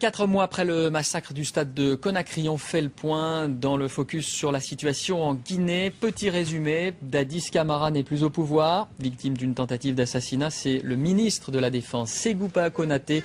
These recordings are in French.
4 mois après le massacre du stade de Conakry, on fait le point dans le focus sur la situation en Guinée. Petit résumé, Dadis Camara n'est plus au pouvoir. Victime d'une tentative d'assassinat, c'est le ministre de la Défense, Ségoupa Konaté,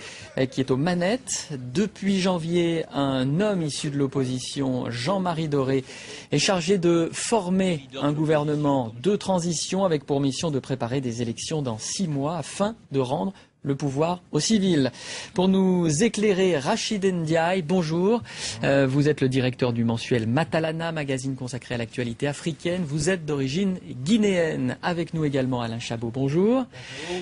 qui est aux manettes. Depuis janvier, un homme issu de l'opposition, Jean-Marie Doré, est chargé de former un gouvernement de transition avec pour mission de préparer des élections dans 6 mois afin de rendre le pouvoir aux civils. Pour nous éclairer, Rachid Ndiaye, bonjour. Vous êtes le directeur du mensuel Matalana, magazine consacré à l'actualité africaine. Vous êtes d'origine guinéenne. Avec nous également Alain Chabot, bonjour.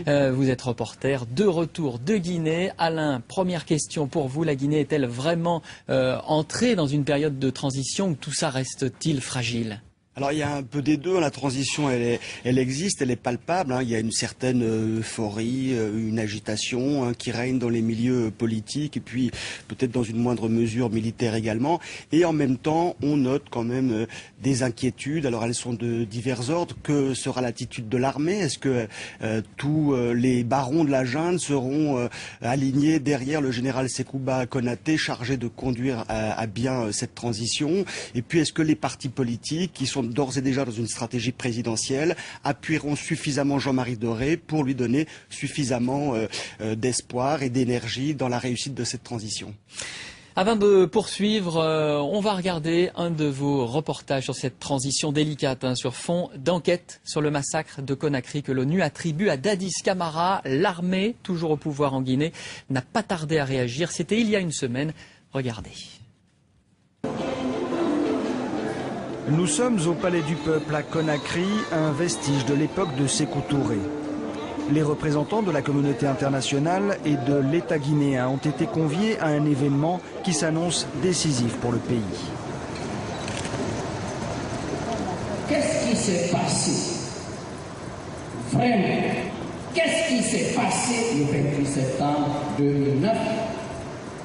Vous êtes reporter de retour de Guinée. Alain, première question pour vous. La Guinée est-elle vraiment entrée dans une période de transition où tout ça reste-t-il fragile ? Alors il y a un peu des deux, la transition elle existe, elle est palpable, hein. Il y a une certaine euphorie, une agitation qui règne dans les milieux politiques et puis peut-être dans une moindre mesure militaire également. Et en même temps on note quand même des inquiétudes, alors elles sont de divers ordres. Que sera l'attitude de l'armée? Est-ce que tous les barons de la junte seront alignés derrière le général Ségoupa Konaté chargé de conduire à bien cette transition? Et puis est-ce que les partis politiques qui sont d'ores et déjà dans une stratégie présidentielle, appuieront suffisamment Jean-Marie Doré pour lui donner suffisamment d'espoir et d'énergie dans la réussite de cette transition. Avant de poursuivre, on va regarder un de vos reportages sur cette transition délicate, sur fond d'enquête sur le massacre de Conakry que l'ONU attribue à Dadis Camara. L'armée, toujours au pouvoir en Guinée, n'a pas tardé à réagir. C'était il y a une semaine. Regardez. Nous sommes au Palais du Peuple à Conakry, un vestige de l'époque de Sékou Touré. Les représentants de la communauté internationale et de l'État guinéen ont été conviés à un événement qui s'annonce décisif pour le pays. Qu'est-ce qui s'est passé? Vraiment, qu'est-ce qui s'est passé le 28 septembre 2009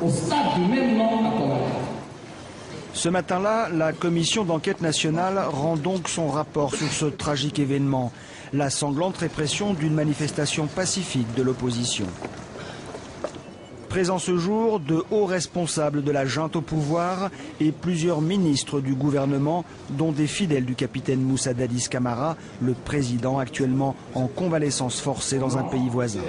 au stade du même nom à Conakry? Ce matin-là, la commission d'enquête nationale rend donc son rapport sur ce tragique événement, la sanglante répression d'une manifestation pacifique de l'opposition. Présents ce jour, de hauts responsables de la junte au pouvoir et plusieurs ministres du gouvernement, dont des fidèles du capitaine Moussa Dadis Camara, le président actuellement en convalescence forcée dans un pays voisin.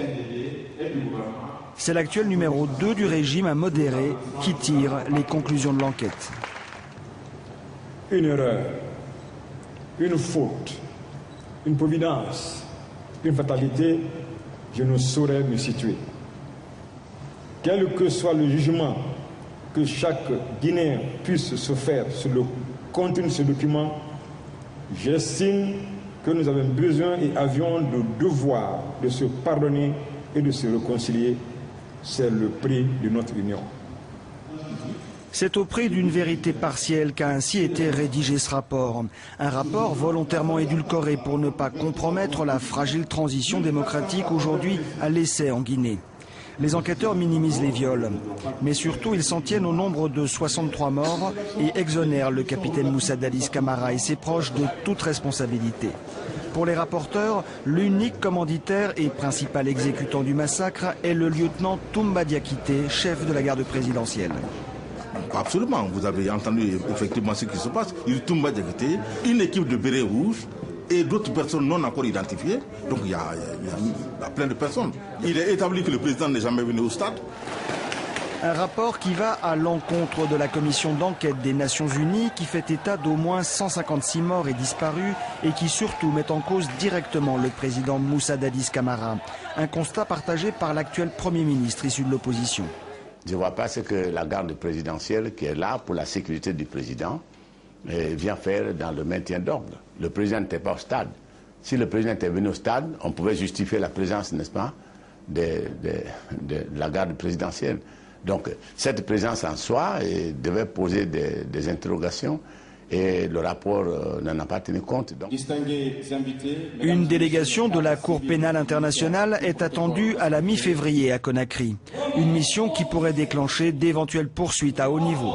C'est l'actuel numéro 2 du régime à modérer qui tire les conclusions de l'enquête. Une erreur, une faute, une providence, une fatalité, je ne saurais me situer. Quel que soit le jugement que chaque Guinéen puisse se faire sur le contenu de ce document, j'estime que nous avons besoin et avions le devoir de se pardonner et de se réconcilier. C'est le prix de notre union. C'est au prix d'une vérité partielle qu'a ainsi été rédigé ce rapport. Un rapport volontairement édulcoré pour ne pas compromettre la fragile transition démocratique aujourd'hui à l'essai en Guinée. Les enquêteurs minimisent les viols, mais surtout ils s'en tiennent au nombre de 63 morts et exonèrent le capitaine Moussa Dadis Camara et ses proches de toute responsabilité. Pour les rapporteurs, l'unique commanditaire et principal exécutant du massacre est le lieutenant Toumba Diakité, chef de la garde présidentielle. Absolument, vous avez entendu effectivement ce qui se passe. Il tombe à Diakité, une équipe de bérets rouges et d'autres personnes non encore identifiées. Donc il y a plein de personnes. Il est établi que le président n'est jamais venu au stade. Un rapport qui va à l'encontre de la commission d'enquête des Nations Unies qui fait état d'au moins 156 morts et disparus et qui surtout met en cause directement le président Moussa Dadis Camara. Un constat partagé par l'actuel Premier ministre issu de l'opposition. Je ne vois pas ce que la garde présidentielle, qui est là pour la sécurité du président, vient faire dans le maintien d'ordre. Le président n'était pas au stade. Si le président était venu au stade, on pouvait justifier la présence, n'est-ce pas, de la garde présidentielle. Donc cette présence en soi devait poser des interrogations et le rapport n'en a pas tenu compte. Donc. Une délégation de la Cour pénale internationale est attendue à la mi-février à Conakry. Une mission qui pourrait déclencher d'éventuelles poursuites à haut niveau.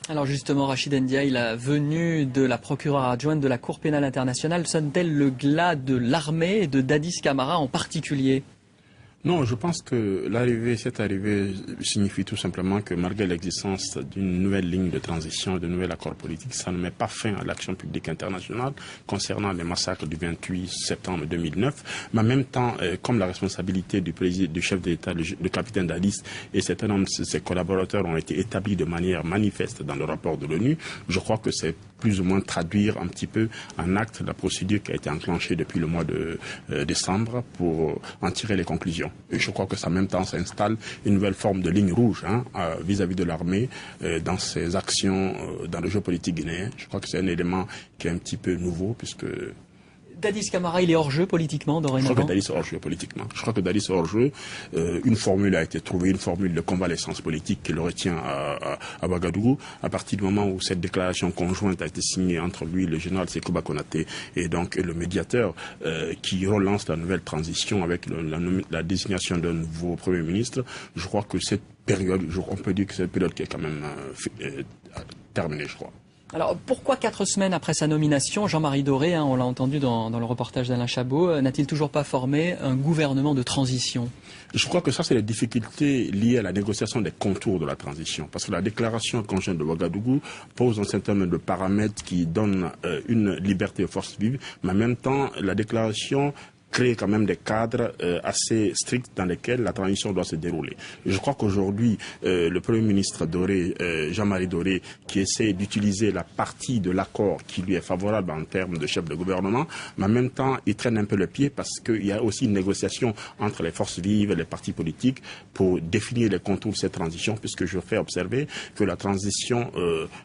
Alors justement, Rachid Ndiaye, la venue de la procureure adjointe de la Cour pénale internationale sonne-t-elle le glas de l'armée et de Dadis Camara en particulier ? Non, je pense que cette arrivée signifie tout simplement que malgré l'existence d'une nouvelle ligne de transition, de nouvel accord politique, ça ne met pas fin à l'action publique internationale concernant les massacres du 28 septembre 2009. Mais en même temps, comme la responsabilité du chef de l'État, le capitaine Dadis et certains de ses collaborateurs ont été établis de manière manifeste dans le rapport de l'ONU, je crois que c'est plus ou moins traduire un petit peu en acte la procédure qui a été enclenchée depuis le mois de décembre pour en tirer les conclusions. Et je crois que ça, en même temps, s'installe une nouvelle forme de ligne rouge vis-à-vis de l'armée dans ses actions dans le jeu politique guinéen. Je crois que c'est un élément qui est un petit peu nouveau puisque... Dadis Camara, il est hors jeu politiquement dorénavant. Je crois que Dadis est hors jeu politiquement. Je crois que Dadis est hors jeu. Une formule a été trouvée, une formule de convalescence politique qui le retient à Ouagadougou. À partir du moment où cette déclaration conjointe a été signée entre lui, le général Sekouba Konaté, et donc le médiateur qui relance la nouvelle transition avec la désignation d'un nouveau Premier ministre, je crois que cette période, on peut dire que c'est une période qui est quand même terminée, je crois. Alors pourquoi 4 semaines après sa nomination, Jean-Marie Doré, on l'a entendu dans le reportage d'Alain Chabot, n'a-t-il toujours pas formé un gouvernement de transition? Je crois que ça, c'est les difficultés liées à la négociation des contours de la transition. Parce que la déclaration conjointe de Ouagadougou pose un certain nombre de paramètres qui donnent une liberté aux forces vives, mais en même temps, la déclaration créer quand même des cadres assez stricts dans lesquels la transition doit se dérouler. Et je crois qu'aujourd'hui, le Premier ministre Doré, Jean-Marie Doré, qui essaie d'utiliser la partie de l'accord qui lui est favorable en termes de chef de gouvernement, mais en même temps, il traîne un peu le pied parce qu'il y a aussi une négociation entre les forces vives et les partis politiques pour définir les contours de cette transition, puisque je fais observer que la transition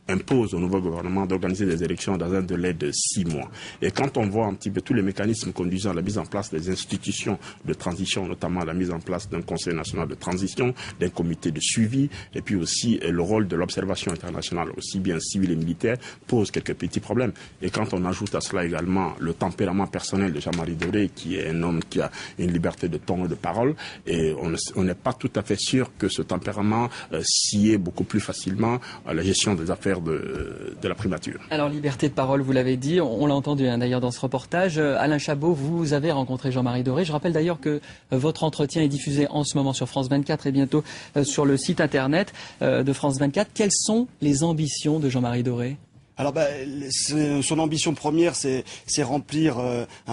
impose au nouveau gouvernement d'organiser des élections dans un délai de 6 mois. Et quand on voit un petit peu tous les mécanismes conduisant à la mise en place des institutions de transition, notamment la mise en place d'un Conseil national de transition, d'un comité de suivi, et puis aussi le rôle de l'observation internationale, aussi bien civile et militaire, pose quelques petits problèmes. Et quand on ajoute à cela également le tempérament personnel de Jean-Marie Doré, qui est un homme qui a une liberté de ton et de parole, et on n'est pas tout à fait sûr que ce tempérament sied beaucoup plus facilement à la gestion des affaires de la primature. Alors, liberté de parole, vous l'avez dit, on l'a entendu d'ailleurs dans ce reportage. Alain Chabot, vous avez rencontré Jean-Marie Doré. Je rappelle d'ailleurs que votre entretien est diffusé en ce moment sur France 24 et bientôt sur le site internet de France 24. Quelles sont les ambitions de Jean-Marie Doré ? Alors son ambition première, c'est remplir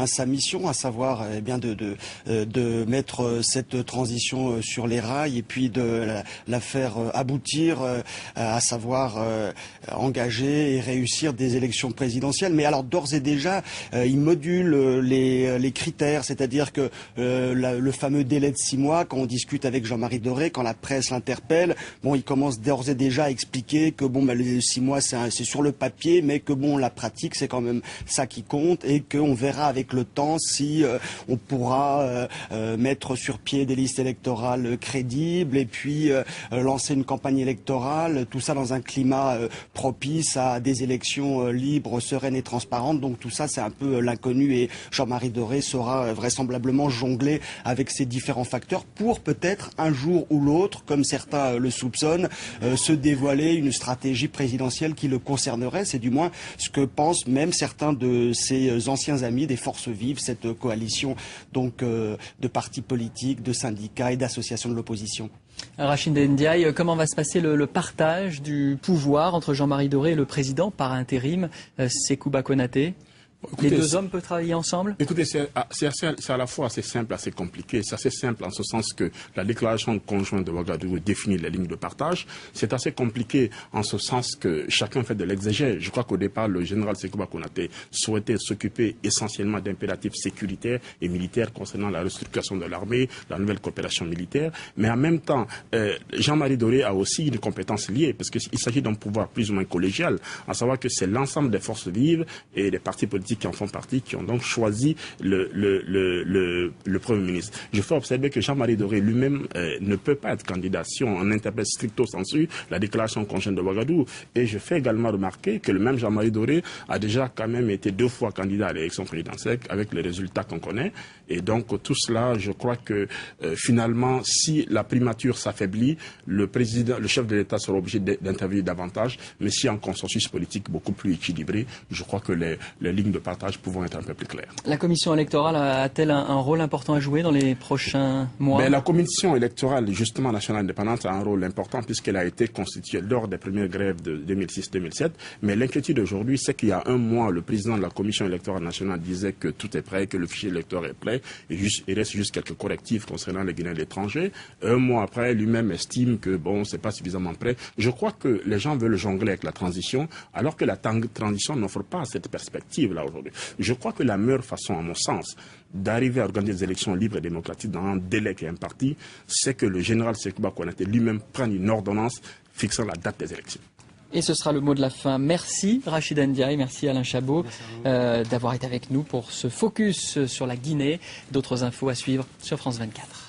sa mission, à savoir bien de mettre cette transition sur les rails et puis de la faire aboutir, à savoir engager et réussir des élections présidentielles. Mais alors d'ores et déjà, il module les critères, c'est-à-dire que le fameux délai de 6 mois, quand on discute avec Jean-Marie Doré, quand la presse l'interpelle, il commence d'ores et déjà à expliquer que les 6 mois c'est sur le papier, mais que la pratique c'est quand même ça qui compte et qu'on verra avec le temps si on pourra mettre sur pied des listes électorales crédibles et puis lancer une campagne électorale, tout ça dans un climat propice à des élections libres, sereines et transparentes. Donc tout ça c'est un peu l'inconnu et Jean-Marie Doré saura vraisemblablement jongler avec ces différents facteurs pour peut-être un jour ou l'autre, comme certains le soupçonnent, se dévoiler une stratégie présidentielle qui le concernerait. C'est du moins ce que pensent même certains de ses anciens amis des forces vives, cette coalition donc de partis politiques, de syndicats et d'associations de l'opposition. Rachid Ndiaye, comment va se passer le partage du pouvoir entre Jean-Marie Doré et le président par intérim Sekouba Konaté? Écoutez, les deux hommes peuvent travailler ensemble? Écoutez, c'est à la fois assez simple, assez compliqué. C'est assez simple en ce sens que la déclaration conjointe de Ouagadougou définit les lignes de partage. C'est assez compliqué en ce sens que chacun fait de l'exégèse. Je crois qu'au départ, le général Sekouba Konaté souhaitait s'occuper essentiellement d'impératifs sécuritaires et militaires concernant la restructuration de l'armée, la nouvelle coopération militaire. Mais en même temps, Jean-Marie Doré a aussi une compétence liée parce qu'il s'agit d'un pouvoir plus ou moins collégial, à savoir que c'est l'ensemble des forces vives et des partis politiques qui en font partie, qui ont donc choisi le Premier ministre. Je fais observer que Jean-Marie Doré lui-même ne peut pas être candidat si on interprète stricto sensu la déclaration conjointe de Ouagadougou. Et je fais également remarquer que le même Jean-Marie Doré a déjà quand même été 2 fois candidat à l'élection présidentielle avec les résultats qu'on connaît. Et donc tout cela, je crois que finalement, si la primature s'affaiblit, le chef de l'État sera obligé d'intervenir davantage. Mais si un consensus politique beaucoup plus équilibré, je crois que les lignes de de partage pouvant être un peu plus claires. La commission électorale a-t-elle un rôle important à jouer dans les prochains mois? La commission électorale, justement, nationale indépendante, a un rôle important puisqu'elle a été constituée lors des premières grèves de 2006-2007. Mais l'inquiétude aujourd'hui, c'est qu'il y a un mois, le président de la commission électorale nationale disait que tout est prêt, que le fichier électoral est prêt. Il reste juste quelques correctifs concernant les Guinéens de l'étranger. Un mois après, lui-même estime que, bon, c'est pas suffisamment prêt. Je crois que les gens veulent jongler avec la transition, alors que la transition n'offre pas cette perspective-là aujourd'hui. Je crois que la meilleure façon, à mon sens, d'arriver à organiser des élections libres et démocratiques dans un délai qui est imparti, c'est que le général Sékou Konaté lui-même prenne une ordonnance fixant la date des élections. Et ce sera le mot de la fin. Merci Rachid Ndiaye, merci Alain Chabot d'avoir été avec nous pour ce focus sur la Guinée. D'autres infos à suivre sur France 24.